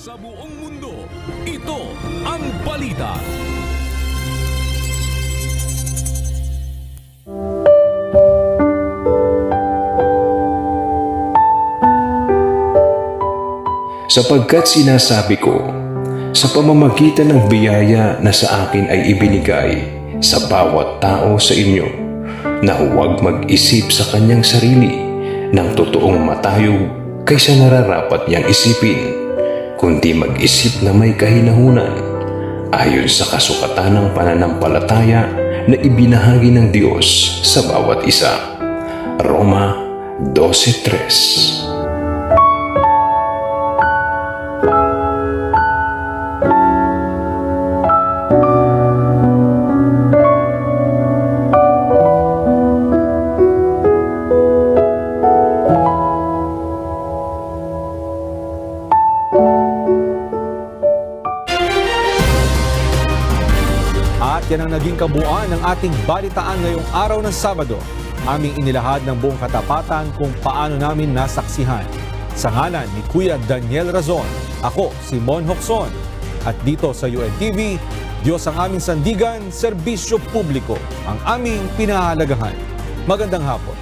Sa buong mundo, ito ang balita. Sapagkat sinasabi ko, sa pamamagitan ng biyaya na sa akin ay ibinigay sa bawat tao sa inyo, na huwag mag-isip sa kanyang sarili ng totoong matayog kaysa nararapat niyang isipin, kundi mag-isip na may kahinahunan ayon sa kasukatan ng pananampalataya na ibinahagi ng Diyos sa bawat isa. Roma 12:3. At yan ang naging kabuuan ng ating balitaan ngayong araw ng Sabado. Aming inilahad ng buong katapatan kung paano namin nasaksihan. Sa ngalan ni Kuya Daniel Razon, ako si Mon Hocson. At dito sa UNTV, Diyos ang aming sandigan, serbisyo publiko ang aming pinahalagahan. Magandang hapon.